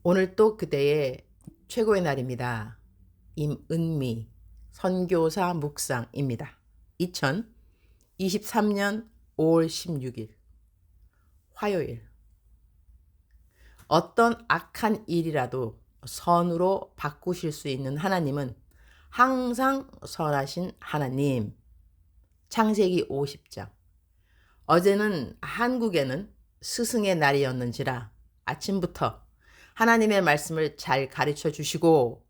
오늘 또 그대의 최고의 날입니다. 임은미 선교사 묵상입니다. 2023년 5월 16일 화요일. 어떤 악한 일이라도 선으로 바꾸실 수 있는 하나님은 항상 선하신 하나님. 창세기 50장. 어제는 한국에는 스승의 날이었는지라 아침부터 하나님의 말씀을 잘 가르쳐 주시고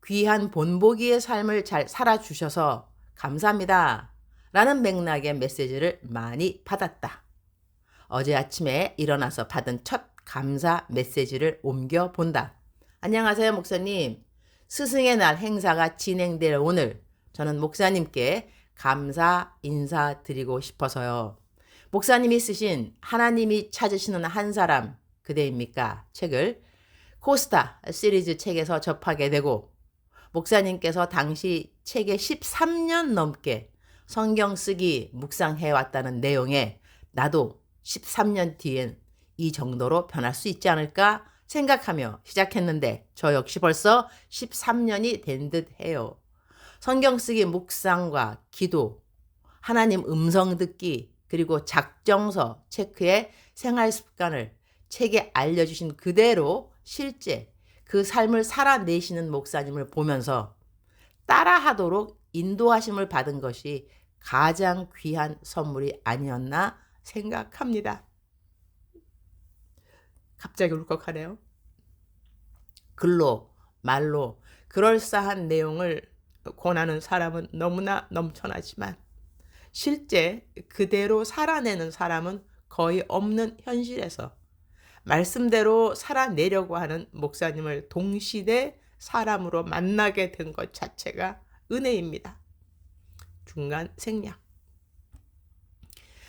귀한 본보기의 삶을 잘 살아주셔서 감사합니다. 라는 맥락의 메시지를 많이 받았다. 어제 아침에 일어나서 받은 첫 감사 메시지를 옮겨본다. 안녕하세요, 목사님. 스승의 날 행사가 진행될 오늘 저는 목사님께 감사 인사드리고 싶어서요. 목사님이 쓰신 하나님이 찾으시는 한 사람 그대입니까? 책을 코스타 시리즈 책에서 접하게 되고 목사님께서 당시 책에 13년 넘게 성경 쓰기 묵상해왔다는 내용에 나도 13년 뒤엔 이 정도로 변할 수 있지 않을까 생각하며 시작했는데 저 역시 벌써 13년이 된 듯 해요. 성경 쓰기 묵상과 기도, 하나님 음성 듣기, 그리고 작정서 체크의 생활 습관을 책에 알려주신 그대로 실제 그 삶을 살아내시는 목사님을 보면서 따라하도록 인도하심을 받은 것이 가장 귀한 선물이 아니었나 생각합니다. 갑자기 울컥하네요. 글로, 말로 그럴싸한 내용을 권하는 사람은 너무나 넘쳐나지만 실제 그대로 살아내는 사람은 거의 없는 현실에서 말씀대로 살아내려고 하는 목사님을 동시대 사람으로 만나게 된 것 자체가 은혜입니다. 중간 생략.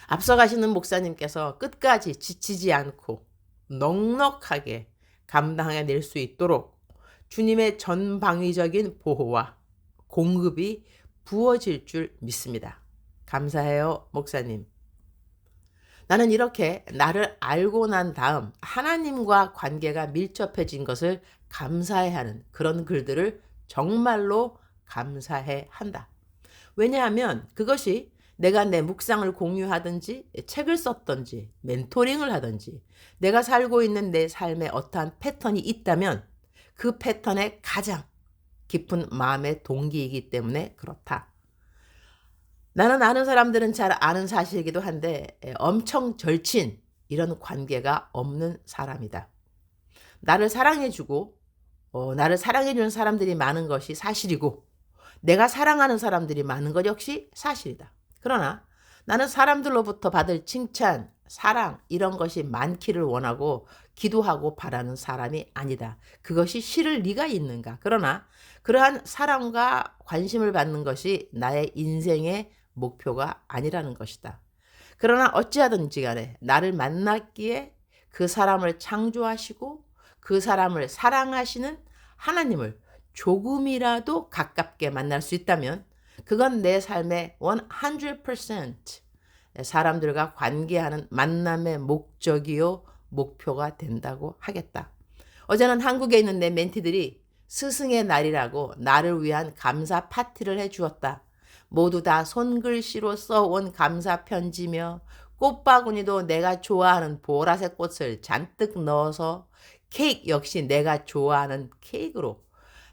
앞서가시는 목사님께서 끝까지 지치지 않고 넉넉하게 감당해낼 수 있도록 주님의 전방위적인 보호와 공급이 부어질 줄 믿습니다. 감사해요, 목사님. 나는 이렇게 나를 알고 난 다음 하나님과 관계가 밀접해진 것을 감사해 하는 그런 글들을 정말로 감사해 한다. 왜냐하면 그것이 내가 내 묵상을 공유하든지 책을 썼든지 멘토링을 하든지 내가 살고 있는 내 삶에 어떠한 패턴이 있다면 그 패턴의 가장 깊은 마음의 동기이기 때문에 그렇다. 나는 아는 사람들은 잘 아는 사실이기도 한데 엄청 절친 이런 관계가 없는 사람이다. 나를 사랑해주고 나를 사랑해주는 사람들이 많은 것이 사실이고 내가 사랑하는 사람들이 많은 것 역시 사실이다. 그러나 나는 사람들로부터 받을 칭찬, 사랑 이런 것이 많기를 원하고 기도하고 바라는 사람이 아니다. 그것이 실을 리가 있는가? 그러나 그러한 사랑과 관심을 받는 것이 나의 인생의 목표가 아니라는 것이다. 그러나 어찌하든지 간에 나를 만났기에 그 사람을 창조하시고 그 사람을 사랑하시는 하나님을 조금이라도 가깝게 만날 수 있다면 그건 내 삶의 100% 사람들과 관계하는 만남의 목적이요 목표가 된다고 하겠다. 어제는 한국에 있는 내 멘티들이 스승의 날이라고 나를 위한 감사 파티를 해주었다. 모두 다 손글씨로 써온 감사 편지며 꽃바구니도 내가 좋아하는 보라색 꽃을 잔뜩 넣어서 케이크 역시 내가 좋아하는 케이크로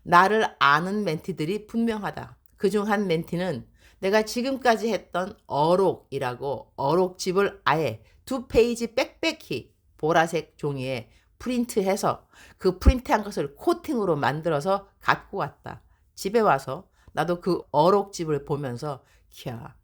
나를 아는 멘티들이 분명하다. 그중 한 멘티는 내가 지금까지 했던 어록이라고 어록집을 아예 2페이지 빽빽히 보라색 종이에 프린트해서 그 프린트한 것을 코팅으로 만들어서 갖고 왔다. 집에 와서 나도 그 어록집을 보면서 이야,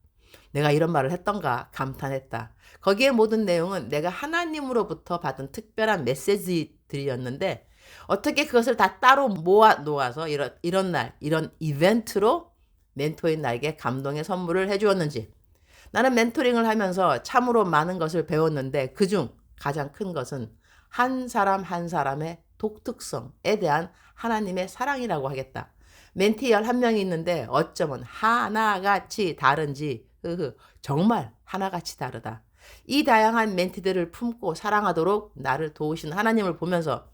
내가 이런 말을 했던가 감탄했다. 거기에 모든 내용은 내가 하나님으로부터 받은 특별한 메시지들이었는데 어떻게 그것을 다 따로 모아 놓아서 이런 날, 이런 이벤트로 멘토인 나에게 감동의 선물을 해주었는지. 나는 멘토링을 하면서 참으로 많은 것을 배웠는데 그중 가장 큰 것은 한 사람 한 사람의 독특성에 대한 하나님의 사랑이라고 하겠다. 멘티 11명이 있는데 어쩌면 하나같이 다른지 정말 하나같이 다르다. 이 다양한 멘티들을 품고 사랑하도록 나를 도우신 하나님을 보면서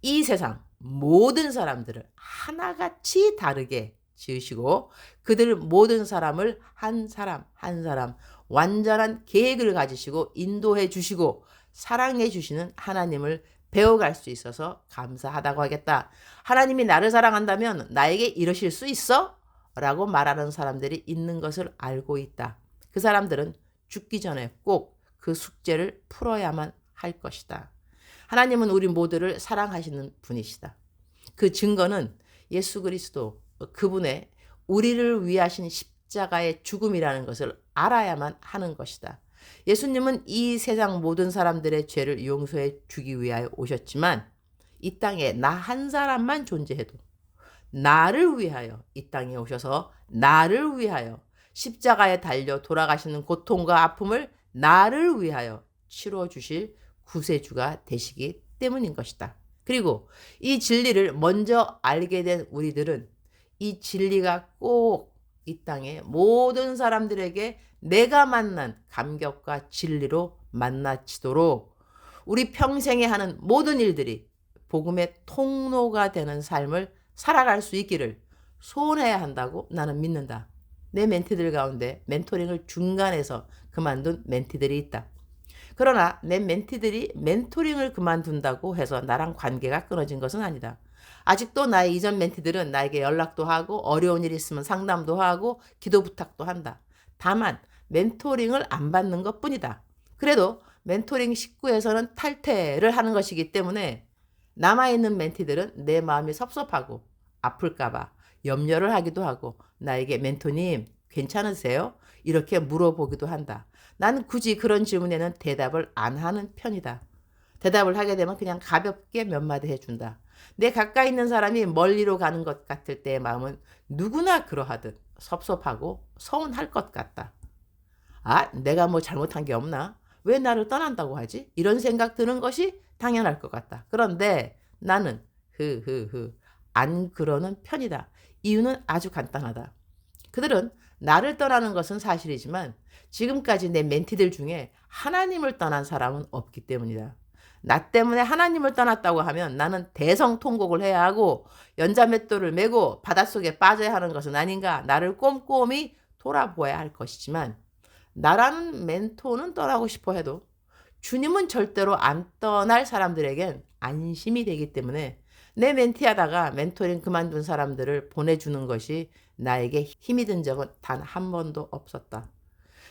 이 세상 모든 사람들을 하나같이 다르게 지으시고 그들 모든 사람을 한 사람 한 사람 완전한 계획을 가지시고 인도해 주시고 사랑해 주시는 하나님을 배워갈 수 있어서 감사하다고 하겠다. 하나님이 나를 사랑한다면 나에게 이러실 수 있어? 라고 말하는 사람들이 있는 것을 알고 있다. 그 사람들은 죽기 전에 꼭 그 숙제를 풀어야만 할 것이다. 하나님은 우리 모두를 사랑하시는 분이시다. 그 증거는 예수 그리스도 그분의 우리를 위하신 십자가의 죽음이라는 것을 알아야만 하는 것이다. 예수님은 이 세상 모든 사람들의 죄를 용서해 주기 위하여 오셨지만 이 땅에 나 한 사람만 존재해도 나를 위하여 이 땅에 오셔서 나를 위하여 십자가에 달려 돌아가시는 고통과 아픔을 나를 위하여 치러주실 구세주가 되시기 때문인 것이다. 그리고 이 진리를 먼저 알게 된 우리들은 이 진리가 꼭 이 땅의 모든 사람들에게 내가 만난 감격과 진리로 만나치도록 우리 평생에 하는 모든 일들이 복음의 통로가 되는 삶을 살아갈 수 있기를 소원해야 한다고 나는 믿는다. 내 멘티들 가운데 멘토링을 중간에서 그만둔 멘티들이 있다. 그러나 내 멘티들이 멘토링을 그만둔다고 해서 나랑 관계가 끊어진 것은 아니다. 아직도 나의 이전 멘티들은 나에게 연락도 하고 어려운 일 있으면 상담도 하고 기도 부탁도 한다. 다만 멘토링을 안 받는 것뿐이다. 그래도 멘토링 식구에서는 탈퇴를 하는 것이기 때문에 남아있는 멘티들은 내 마음이 섭섭하고 아플까봐 염려를 하기도 하고 나에게 멘토님 괜찮으세요? 이렇게 물어보기도 한다. 나는 굳이 그런 질문에는 대답을 안 하는 편이다. 대답을 하게 되면 그냥 가볍게 몇 마디 해준다. 내 가까이 있는 사람이 멀리로 가는 것 같을 때의 마음은 누구나 그러하듯 섭섭하고 서운할 것 같다. 아, 내가 뭐 잘못한 게 없나? 왜 나를 떠난다고 하지? 이런 생각 드는 것이 당연할 것 같다. 그런데 나는 안 그러는 편이다. 이유는 아주 간단하다. 그들은 나를 떠나는 것은 사실이지만 지금까지 내 멘티들 중에 하나님을 떠난 사람은 없기 때문이다. 나 때문에 하나님을 떠났다고 하면 나는 대성통곡을 해야 하고 연자맷돌을 메고 바닷속에 빠져야 하는 것은 아닌가 나를 꼼꼼히 돌아보아야 할 것이지만 나라는 멘토는 떠나고 싶어 해도 주님은 절대로 안 떠날 사람들에겐 안심이 되기 때문에 내 멘티하다가 멘토링 그만둔 사람들을 보내주는 것이 나에게 힘이 든 적은 단 한 번도 없었다.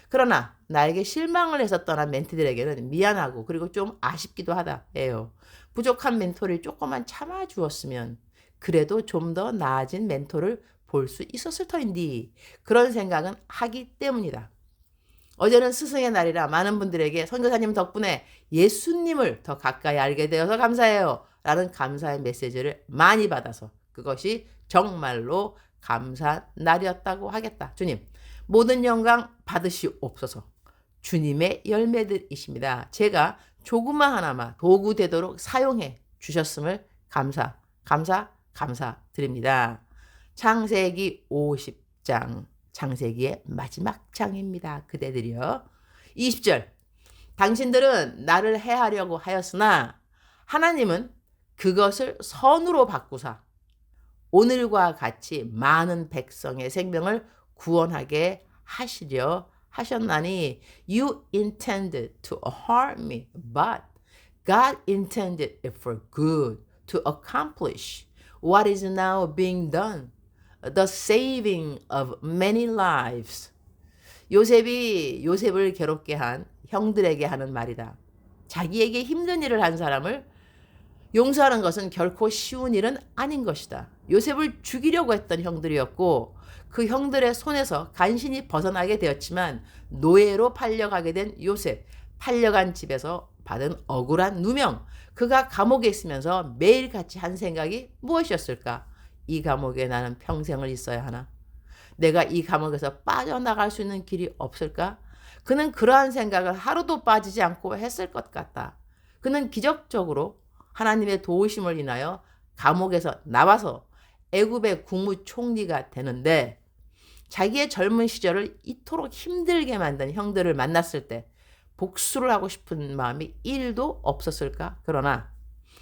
그러나 나에게 실망을 해서 떠난 멘티들에게는 미안하고 그리고 좀 아쉽기도 하다 해요. 부족한 멘토를 조금만 참아주었으면 그래도 좀 더 나아진 멘토를 볼 수 있었을 터인데 그런 생각은 하기 때문이다. 어제는 스승의 날이라 많은 분들에게 선교사님 덕분에 예수님을 더 가까이 알게 되어서 감사해요 라는 감사의 메시지를 많이 받아서 그것이 정말로 감사한 날이었다고 하겠다. 주님 모든 영광 받으시옵소서. 주님의 열매들이십니다. 제가 조그마 하나만 도구 되도록 사용해 주셨음을 감사드립니다. 창세기 50장 창세기의 마지막 장입니다. 그대들이여. 20절 당신들은 나를 해하려고 하였으나 하나님은 그것을 선으로 바꾸사 오늘과 같이 많은 백성의 생명을 구원하게 하시려 하셨나니 You intended to harm me, but God intended it for good to accomplish what is now being done, the saving of many lives. 요셉이 요셉을 괴롭게 한 형들에게 하는 말이다. 자기에게 힘든 일을 한 사람을 용서하는 것은 결코 쉬운 일은 아닌 것이다. 요셉을 죽이려고 했던 형들이었고 그 형들의 손에서 간신히 벗어나게 되었지만 노예로 팔려가게 된 요셉, 팔려간 집에서 받은 억울한 누명, 그가 감옥에 있으면서 매일같이 한 생각이 무엇이었을까? 이 감옥에 나는 평생을 있어야 하나? 내가 이 감옥에서 빠져나갈 수 있는 길이 없을까? 그는 그러한 생각을 하루도 빠지지 않고 했을 것 같다. 그는 기적적으로 하나님의 도우심을 인하여 감옥에서 나와서 애굽의 국무총리가 되는데 자기의 젊은 시절을 이토록 힘들게 만든 형들을 만났을 때 복수를 하고 싶은 마음이 1도 없었을까? 그러나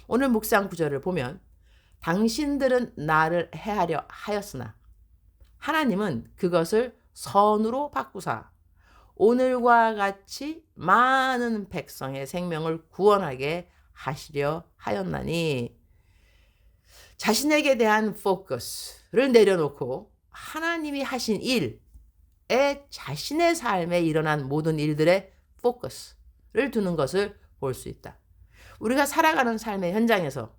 오늘 묵상 구절을 보면 당신들은 나를 해하려 하였으나 하나님은 그것을 선으로 바꾸사 오늘과 같이 많은 백성의 생명을 구원하게 하시려 하였나니 자신에게 대한 포커스를 내려놓고 하나님이 하신 일에 자신의 삶에 일어난 모든 일들의 포커스를 두는 것을 볼 수 있다. 우리가 살아가는 삶의 현장에서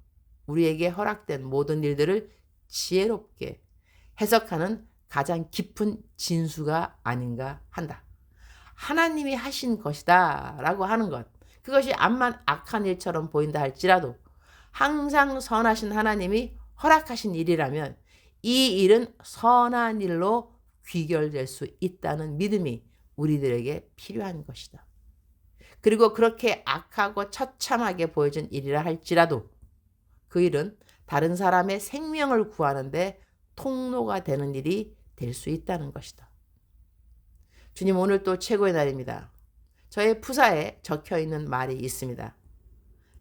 우리에게 허락된 모든 일들을 지혜롭게 해석하는 가장 깊은 진수가 아닌가 한다. 하나님이 하신 것이다 라고 하는 것, 그것이 암만 악한 일처럼 보인다 할지라도 항상 선하신 하나님이 허락하신 일이라면 이 일은 선한 일로 귀결될 수 있다는 믿음이 우리들에게 필요한 것이다. 그리고 그렇게 악하고 처참하게 보여진 일이라 할지라도 그 일은 다른 사람의 생명을 구하는데 통로가 되는 일이 될 수 있다는 것이다. 주님, 오늘 또 최고의 날입니다. 저의 푸사에 적혀있는 말이 있습니다.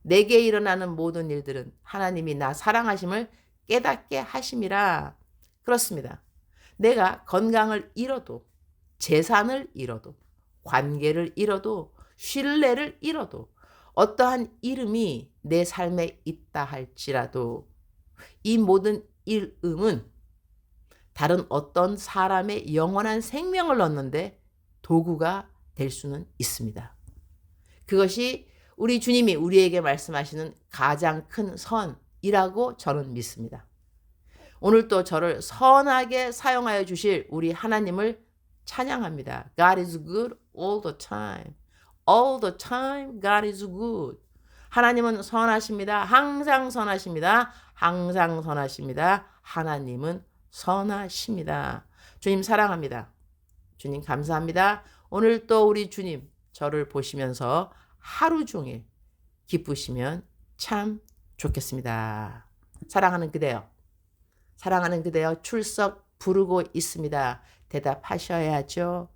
내게 일어나는 모든 일들은 하나님이 나 사랑하심을 깨닫게 하심이라. 그렇습니다. 내가 건강을 잃어도, 재산을 잃어도, 관계를 잃어도, 신뢰를 잃어도, 어떠한 이름이 내 삶에 있다 할지라도 이 모든 이름은 다른 어떤 사람의 영원한 생명을 얻는데 도구가 될 수는 있습니다. 그것이 우리 주님이 우리에게 말씀하시는 가장 큰 선이라고 저는 믿습니다. 오늘 또 저를 선하게 사용하여 주실 우리 하나님을 찬양합니다. God is good all the time. All the time God is good. 하나님은 선하십니다. 항상 선하십니다. 항상 선하십니다. 하나님은 선하십니다. 주님 사랑합니다. 주님 감사합니다. 오늘 또 우리 주님 저를 보시면서 하루 종일 기쁘시면 참 좋겠습니다. 사랑하는 그대여, 사랑하는 그대여 출석 부르고 있습니다. 대답하셔야죠.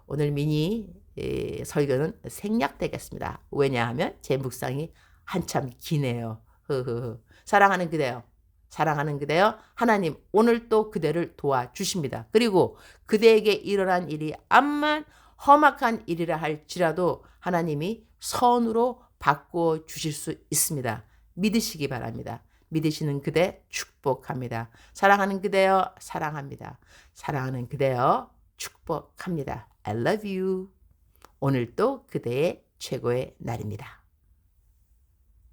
오늘 미니 설교는 생략되겠습니다. 왜냐하면 제 묵상이 한참 기네요. 사랑하는 그대여, 사랑하는 그대여, 하나님 오늘 또 그대를 도와주십니다. 그리고 그대에게 일어난 일이 암만 험악한 일이라 할지라도 하나님이 선으로 바꾸어 주실 수 있습니다. 믿으시기 바랍니다. 믿으시는 그대 축복합니다. 사랑하는 그대여 사랑합니다. 사랑하는 그대여 축복합니다. I love you. 오늘도 그대의 최고의 날입니다.